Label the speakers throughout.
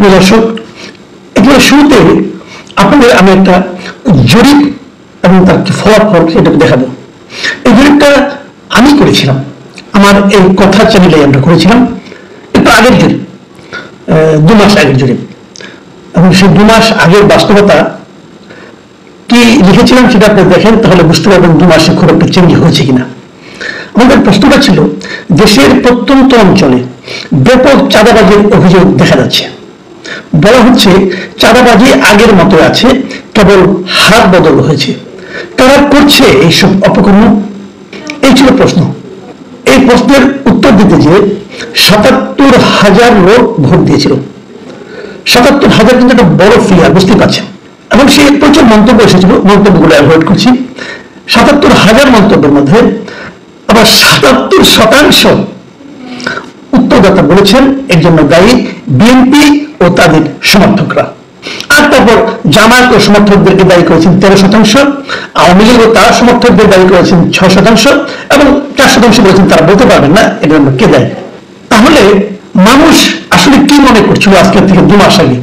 Speaker 1: প্রিয় দর্শক, একেবারে শুরুতে আপনাদের আমি একটা জরিপ এবং তার কি ফলাফল সেটা দেখাবো। এই জরিপটা আমি করেছিলাম, আমার এই কথা চ্যানেলে আমরা করেছিলাম। একটু আগের জরিপ, 2 মাস আগের জরিপ, এবং সেই 2 মাস আগের বাস্তবতা কি লিখেছিলাম সেটা আপনি দেখেন, তাহলে বুঝতে পারবেন 2 মাসে খুব একটা চেঞ্জ হয়েছে কিনা। আমাদের প্রশ্নটা ছিল, দেশের প্রত্যন্ত অঞ্চলে ব্যাপক চাঁদাবাজির অভিযোগ দেখা যাচ্ছে। বলা হচ্ছে চাঁদাবাজি আগের মতো আছে, কেবল হাত বদল হয়েছে। কারা করছে এইসব অপকর্ম? এই ছিল প্রশ্ন। এই প্রশ্নের উত্তর দিতে যে ৭৭,০০০ লোক ভোট দিয়েছিল। ৭৭,০০০ কিন্তু একটা বড় ফিগার, বুঝতে পারছেন। এবং সেই প্রচুর মন্তব্য এসেছিল, মন্তব্যগুলো অ্যাভয়েড করছি। ৭৭,০০০ মন্তব্যের মধ্যে আবার ৭৭% উত্তরদাতা বলেছেন এর জন্য দায়ী বিএনপি ও তাদের সমর্থকরা। আর তারপর জামায়াত ও সমর্থকদেরকে দায়ী করেছেন 13%, আওয়ামী লীগ ও তার সমর্থকদের দায়ী করেছেন 6%, এবং 4% বলেছেন তারা বলতে পারবেন না এর জন্য কে দায়ী। তাহলে মানুষ আসলে কি মনে করছিল আজকের থেকে 2 মাস আগে,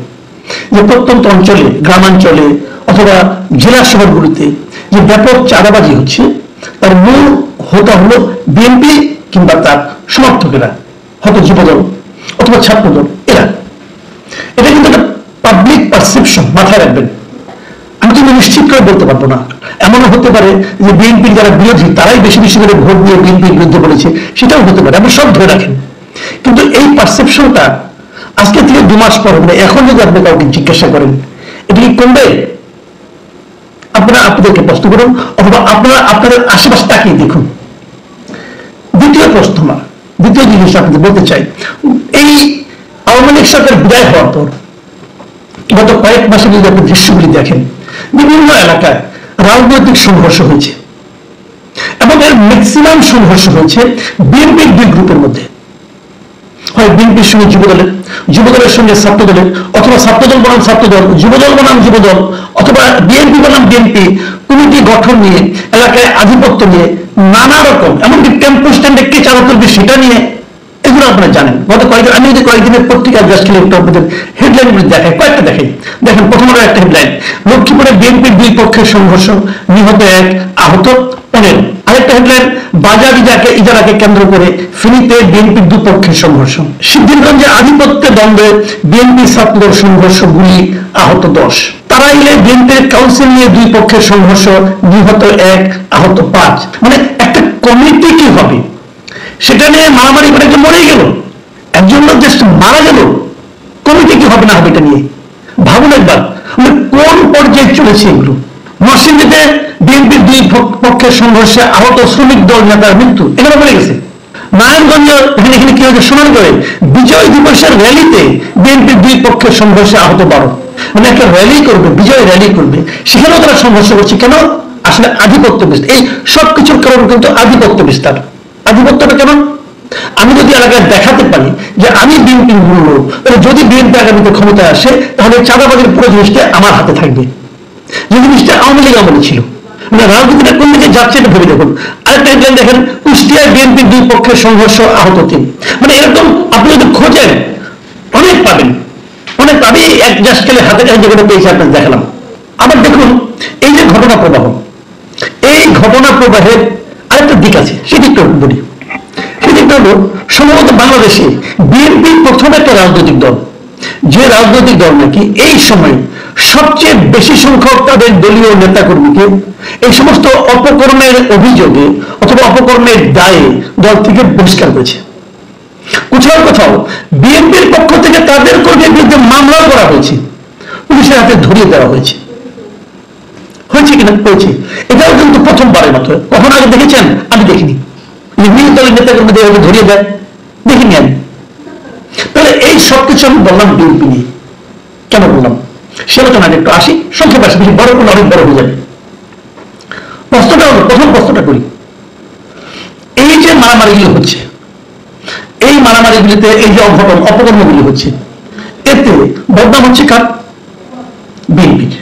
Speaker 1: যে প্রত্যন্ত অঞ্চলে, গ্রামাঞ্চলে অথবা জেলা শহরগুলিতে যে ব্যাপক চাঁদাবাজি হচ্ছে, তার মূল হোতা হলো বিএনপি কিংবা তার সমর্থকেরা, হয়তো যুবদল অথবা ছাত্রদল, এরা। এটা কিন্তু একটা পাবলিক পারসেপশন, মাথায় রাখবেন। আমি কিন্তু নিশ্চিত করে বলতে পারবো না, এমনও হতে পারে যে বিএনপির যারা বিরোধী তারাই বেশি বেশি করে ভোট দিয়ে বিএনপির বিরুদ্ধে বলেছে, সেটাও হতে পারে, আপনি সব ধরে রাখেন। কিন্তু এই পারসেপশনটা আজকে থেকে 2 মাস পর, মানে এখন যদি আপনি কাউকে জিজ্ঞাসা করেন এটা কি কমবে, আপনারা আপনাদেরকে প্রশ্ন করুন, অথবা আপনারা আপনাদের আশেপাশে তাকিয়ে দেখুন। দ্বিতীয় প্রশ্ন, দ্বিতীয় জিনিস আপনাদের বলতে চাই, এই আওয়ামী লীগ সরকার বিদায় হওয়ার পর গত কয়েক মাসে যদি আপনি দৃশ্যগুলি দেখেন, বিভিন্ন এলাকায় রাজনৈতিক সংঘর্ষ হয়েছে, এবং এর ম্যাক্সিমাম সংঘর্ষ হয়েছে বিএনপির 2 গ্রুপের মধ্যে। হয় বিএনপির সঙ্গে যুবদলের, যুবদলের সঙ্গে ছাত্রদলের, অথবা ছাত্রদল বনাম ছাত্রদল, যুবদল বনাম যুবদল, অথবা বিএনপি বনাম বিএনপি, কমিটি গঠন নিয়ে, এলাকায় আধিপত্য নিয়ে, নানা রকম, এমনকি টেম্পো স্ট্যান্ডে কে চালু করবে সেটা নিয়ে, এগুলো আপনারা জানেন। গত কয়েকদিন আমি যদি কয়েকদিনের পত্রিকার জাস্ট একটু আপনাদের হেডলাইনগুলি দেখাই, কয়েকটা দেখেন। দেখেন, প্রথমত একটা হেডলাইন, লক্ষ্মীপুরে বিএনপির 2 পক্ষের সংঘর্ষ, নিহত 1, আহত 15। আরেকটা হেডলাইন, বাজার ইজারাকে কেন্দ্র করে ফেনীতে বিএনপির 2 পক্ষের সংঘর্ষ। সিদ্ধিরগঞ্জে আধিপত্য দ্বন্দ্বে বিএনপি ছাত্রদল সংঘর্ষ, গুলি, আহত 10। তারাইলে বিএনপির কাউন্সিল নিয়ে 2 পক্ষের সংঘর্ষ, নিহত 1, আহত 5। মানে একটা কমিটি কি হবে সেটা নিয়ে মারামারি করে একজন মরেই গেল, একজন লোক জাস্ট মারা গেল, কমিটি কি হবে না হবে এটা নিয়ে ভাবুন একবার। কোন পর্যায়ে চলেছে এগুলো? নরসিংদীতে বিএনপির 2 পক্ষের সংঘর্ষে আহত শ্রমিক দল নেতার মৃত্যু, এখানে বলে গেছে। নারায়ণগঞ্জ, এখানে কি হয়েছে শোনার করে, বিজয় দিবসের র্যালিতে বিএনপির 2 পক্ষের সংঘর্ষে আহত 12। মানে একটা র্যালি করবে, বিজয় র্যালি করবে, সেখানেও তারা সংঘর্ষ করছে। কেন? আসলে আধিপত্য বিস্তার। এই সবকিছুর কারণ কিন্তু আধিপত্য বিস্তার। আধিপত্যটা কেমন? আমি যদি এলাকায় দেখাতে পারি যে আমি বিএনপির মূল লোক, তাহলে যদি বিএনপি আগামীতে ক্ষমতায় আসে, তাহলে চাঁদাবাজির পুরো জিনিসটা আমার হাতে থাকবে, যে জিনিসটা আওয়ামী লীগ আমলে ছিল। মানে রাজনীতিটা কোন দিকে যাচ্ছে এটা ভেবে দেখুন। আরেকটা হেডলাইন দেখেন, কুষ্টিয়ায় বিএনপির 2 পক্ষের সংঘর্ষ, আহত 3। মানে এরকম আপনি যদি খোঁজেন অনেক পাবেন, অনেক পাবেন। এক জাস্ট খেলে হাতে কাছে যেগুলো পেয়েছে আপনাকে দেখালাম। আবার দেখুন, এই যে ঘটনা প্রবাহ, এই ঘটনা প্রবাহের আরেকটা দিক আছে, সেটি একটু বলি। সেদিকটা হলো, সম্ভবত বাংলাদেশে বিএনপি প্রথম একটা রাজনৈতিক দল, যে রাজনৈতিক দল নাকি এই সময় সবচেয়ে বেশি সংখ্যক তাদের দলীয় নেতাকর্মীকে এই সমস্ত অপকর্মের অভিযোগে অথবা অপকর্মের দায়ে দল থেকে বহিষ্কার করেছে। কোথাও কোথাও বিএনপির পক্ষ থেকে তাদের কর্মীর বিরুদ্ধে মামলা করা হয়েছে, পুলিশের হাতে ধরিয়ে দেওয়া হয়েছে। হয়েছে কিনা? হয়েছে। এটাও কিন্তু প্রথমবারের মতো। কখন আগে দেখেছেন? আমি দেখিনি। বিভিন্ন দলের নেতাকর্মীদের ধরিয়ে দেয়, দেখিনি আমি। তাহলে এই সবকিছু আমি বললাম বিএনপি নিয়ে। কেন বললাম সে আলোচনায় একটু আসি, সংক্ষেপে আসি, বেশি বড় করলে অনেক বড় হয়ে যাবে। প্রশ্নটা হলো, প্রথম প্রশ্নটা করি, এই যে মারামারিগুলো হচ্ছে, এই মারামারিগুলিতে এই যে অঘটন অপকর্মগুলি হচ্ছে, এতে বদনাম হচ্ছে কার? বিএনপির।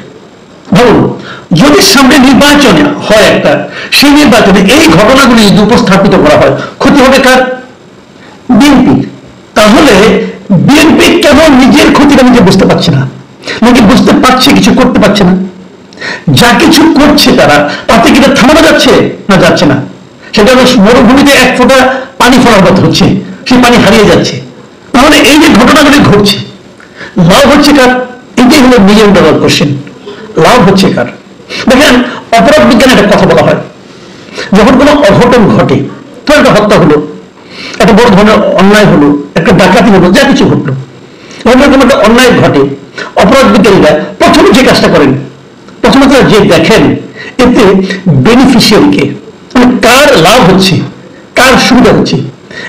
Speaker 1: ভাবুন, যদি সামনে নির্বাচনে হয় একটা, সেই নির্বাচনে এই ঘটনাগুলি যদি উপস্থাপিত করা হয়, ক্ষতি হবে কার? বিএনপির। তাহলে বিএনপি কেন নিজের ক্ষতি সেটা নিজে বুঝতে পারছে না, নাকি বুঝতে পারছে কিছু করতে পারছে না। যা কিছু করছে তারা, তাতে কি থামানো যাচ্ছে না? যাচ্ছে না। সেটা হলো মরুভূমিতে এক ফোঁটা পানি ফোড়ার মতো হচ্ছে, সেই পানি হারিয়ে যাচ্ছে। তাহলে এই যে ঘটনাগুলি ঘটছে, লাভ হচ্ছে কার? এটাই হলো $1,000,000 কোশ্চেন। লাভ হচ্ছে কার? দেখেন, অপরাধ বিজ্ঞানে একটা কথা বলা হয়, যখন কোনো অঘটন ঘটে, তো একটা হত্যা হলো, একটা বড় ধরনের অন্যায় হলো, একটা ডাকাতি হলো, যা কিছু ঘটলো, যখন একটা অন্যায় ঘটে, অপরাধ বিজ্ঞানীরা প্রথমে যে কাজটা করেন, প্রথমত যে দেখেন এতে বেনিফিশিয়ারিকে, মানে কার লাভ হচ্ছে, কার সুবিধা হচ্ছে,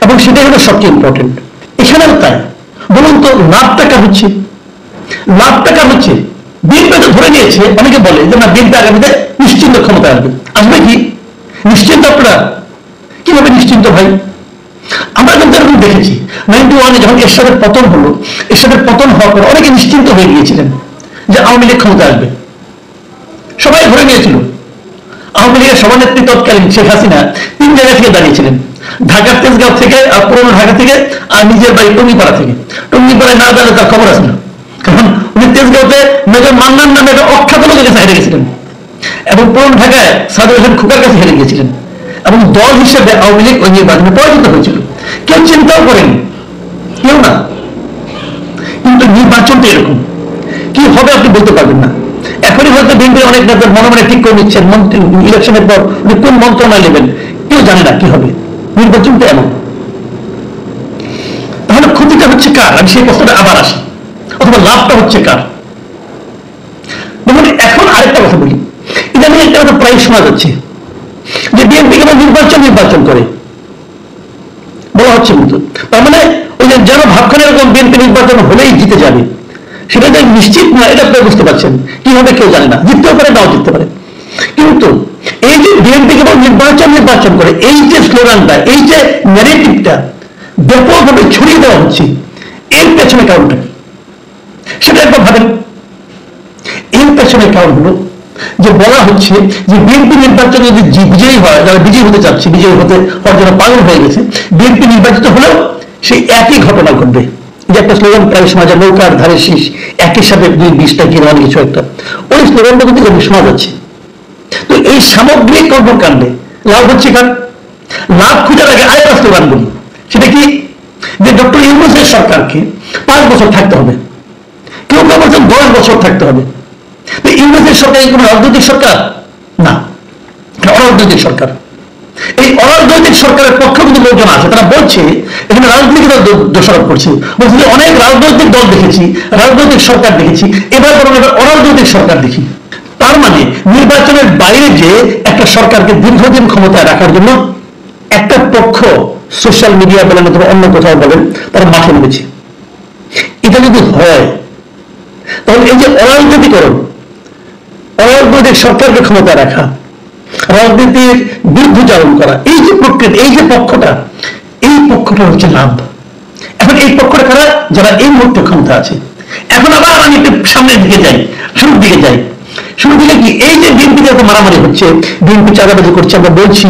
Speaker 1: এবং সেটাই হলো সবচেয়ে ইম্পর্টেন্ট। এখানেও তাই। বলুন তো, লাভটা কার হচ্ছে? লাভটা কার হচ্ছে? বিএনপি তো ধরে নিয়েছে, অনেকে বলে যে না, বিএনপি আগামীতে নিশ্চিন্ত ক্ষমতা আসবে। আসবে কি নিশ্চিন্ত? আপনারা কিভাবে নিশ্চিন্ত ভাই? আমরা কিন্তু এরকম দেখেছি 91-এ যখন এরশাদের পতন হলো, এরশাদের পতন হওয়ার পর অনেকে নিশ্চিন্ত হয়ে গিয়েছিলেন যে আওয়ামী লীগ ক্ষমতা আসবে। সবাই ধরে নিয়েছিল। আওয়ামী লীগের সভানেত্রী তৎকালীন শেখ হাসিনা 3 জায়গা থেকে দাঁড়িয়েছিলেন, ঢাকার তেজগাঁও থেকে, পুরোনো ঢাকা থেকে, আর নিজের বাড়ি টঙ্গিপাড়া থেকে। টঙ্গিপাড়ায় না দাঁড়ালে তার খবর আছে না, কারণ উনি তেজগাঁওতে মেজর মান্নান নামে একটা অখ্যাত লোকের কাছে হেরে গেছিলেন, এবং পুরোনো ঢাকায় সাদর হোসেন খোকার কাছে হেরে গিয়েছিলেন, এবং দল হিসেবে আওয়ামী লীগ ওই নির্বাচনে পরাজিত হয়েছিল। কেউ চিন্তাও করেনি, কেউ না। কিন্তু নির্বাচনটা এরকম, কি হবে আপনি বলতে পারবেন না। এখনই হয়তো বিএনপির অনেক নেতা মনে মনে ঠিক করে নিচ্ছেন ইলেকশনের পর উনি কোন মন্ত্রণালয় নেবেন, কেউ জানে না কি হবে। নির্বাচনটা এমন। তাহলে ক্ষতিটা হচ্ছে কার? আমি সেই প্রশ্নটা আবার আসি, অথবা লাভটা হচ্ছে কার? মানে এখন আরেকটা কথা বলি, এটা নিয়ে একটা কথা প্রায় শোনা যাচ্ছে যে বিএনপি কেন নির্বাচন করে বলা হচ্ছে, কিন্তু তার মানে ওই যে যেন ভাবখানে এরকম বিএনপি নির্বাচন হলেই জিতে যাবে, সেটা যে নিশ্চিত না, এটা আপনি বুঝতে পারছেন। কি হবে কেউ জানে না, জিততেও পারে, নাও জিততে পারে। কিন্তু এই যে বিএনপি কেবল নির্বাচন করে, এই যে স্লোগানটা, এই যে ন্যারেটিভটা ব্যাপকভাবে ছড়িয়ে দেওয়া হচ্ছে, এর পেছনে কারণটা কি সেটা একবার ভাবেন। এর পেছনে কারণ হলো যে বলা হচ্ছে যে বিএনপি নির্বাচন যদি বিজয়ী হয়, যারা বিজয়ী হতে চাচ্ছে, বিজয়ী হওয়ার জন্য পাগল হয়ে গেছে, বিএনপি নির্বাচিত হলেও সেই একই ঘটনা ঘটবে। যে একটা স্লোগান প্রায় শোনা যায়, নৌকার ধারে শীষ, একই সাথে 2-20টা কিনে অনেক কিছু একটা, ওই স্লোগানটা কিন্তু শোনা যাচ্ছে। তো এই সামগ্রিক কর্মকাণ্ডে লাভ হচ্ছে কার? লাভ খোঁজার আগে আরেকটা স্লোগান বলি, সেটা কি? যে ডক্টর ইউনূসের সরকারকে 5 বছর থাকতে হবে, কেউ কেউ বলছেন 10 বছর থাকতে হবে। ইংরেজের সরকার কোন রাজনৈতিক সরকার না, অরাজনৈতিক সরকার। এই অরাজনৈতিক সরকারের পক্ষে কিন্তু লোকজন আছে, তারা বলছে এখানে রাজনীতি দোষারোপ করছে, বলছে যে অনেক রাজনৈতিক দল দেখেছি, রাজনৈতিক সরকার দেখেছি, এবার বরং এবার অরাজনৈতিক সরকার দেখি। তার মানে নির্বাচনের বাইরে যে একটা সরকারকে দীর্ঘদিন ক্ষমতায় রাখার জন্য একটা পক্ষ, সোশ্যাল মিডিয়া বলেন অথবা অন্য কোথাও বলেন, তারা মাঠে নেমেছে। এটা যদি হয় তাহলে এই যে অরাজনীতিকরণ, অরাজনৈতিক সরকারকে ক্ষমতা রাখা, রাজনীতির বিরুদ্ধাচরণ করা, এই যে প্রক্রিয়া, এই যে পক্ষটা, এই পক্ষটা হচ্ছে লাভ। এখন এই পক্ষটা কারা? যারা এই মুহূর্তে ক্ষমতা আছে। এখন আবার আমি একটু সামনের দিকে যাই, শুরুর দিকে যাই। শুরু দিকে কি এই যে বিএনপি এত মারামারি হচ্ছে, বিএনপি চাঁদাবাজি করছে, আমরা বলছি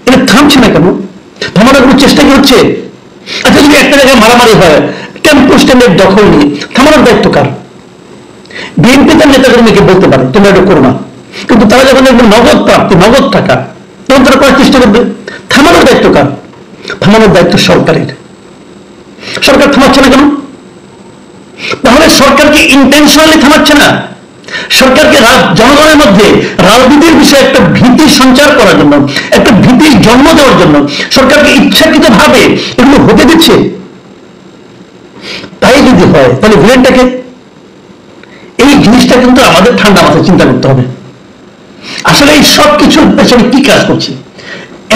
Speaker 1: এটা থামছে না কেন? থামানোর কোনো চেষ্টা কি হচ্ছে? আচ্ছা, যদি একটা জায়গায় মারামারি হয়, টেম্পো স্ট্যান্ডের দখল নিয়ে, থামানোর দায়িত্ব কার? বিএনপি তার নেতাকর্মীকে বলতে পারে তোমরা এটা করো না, কিন্তু তারা যখন একদম নগদ প্রাপ্তি, নগদ টাকা, তখন তারা করার চেষ্টা করবে। থামানোর দায়িত্ব কার? থামানোর দায়িত্ব সরকারের। সরকার থামাচ্ছে না কেন? তাহলে সরকারকে ইন্টেনশনালি থামাচ্ছে না, সরকারকে জনগণের মধ্যে রাজনীতির বিষয়ে একটা ভীতি সঞ্চার করার জন্য, একটা ভীতির জন্ম দেওয়ার জন্য সরকারকে ইচ্ছাকৃত ভাবে এগুলো হতে দিচ্ছে। তাই যদি হয় তাহলে ভিলেনটাকে, এই জিনিসটা কিন্তু আমাদের ঠান্ডা মাথায় চিন্তা করতে হবে। আসলে এই সব কিছুর পেছনে কি কাজ করছে?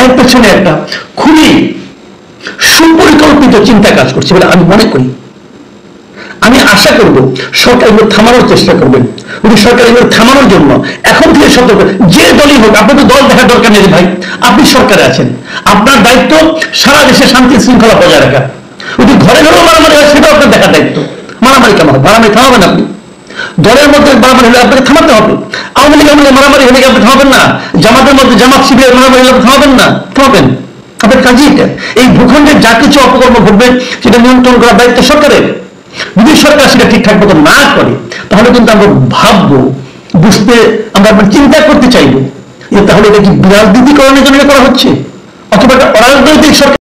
Speaker 1: এর পেছনে একটা খুবই সুপরিকল্পিত চিন্তা কাজ করছে বলে আমি মনে করি। আমি আশা করব সরকার এগুলো থামানোর চেষ্টা করবেন। যদি সরকার এগুলো থামানোর জন্য এখন থেকে সতর্ক, যে দলই হোক, আপনার তো দল দেখার দরকার নেই ভাই, আপনি সরকারে আছেন, আপনার দায়িত্ব সারা দেশে শান্তি শৃঙ্খলা বজায় রাখা। যদি ঘরে ঘরেও মারামারি হয় সেটাও আপনার দেখার দায়িত্ব। মারামারি কেন হবে? মারামারি থামাবেন আপনি। দলের মধ্যে মারামারি হলে আপনাকে থামাতে হবে। আওয়ামী লীগের মধ্যে মারামারি হলে আপনি থামাবেন না, জামাতের মধ্যে জামাত শিবিরের মারামারি হলে থামাবেন না, থামাবেন। আপনার কাজই এটা। এই ভূখণ্ডের যা কিছু অপকর্ম ঘটবে সেটা নিয়ন্ত্রণ করার দায়িত্ব সরকারের। যদি সরকার সেটা ঠিকঠাক মতো না করে তাহলে কিন্তু আমরা ভাববো, বুঝতে আমরা চিন্তা করতে চাইবো যে তাহলে এটা কি বিরাজনীতিকরণের জন্য করা হচ্ছে, অথবা একটা অরাজনৈতিক সরকার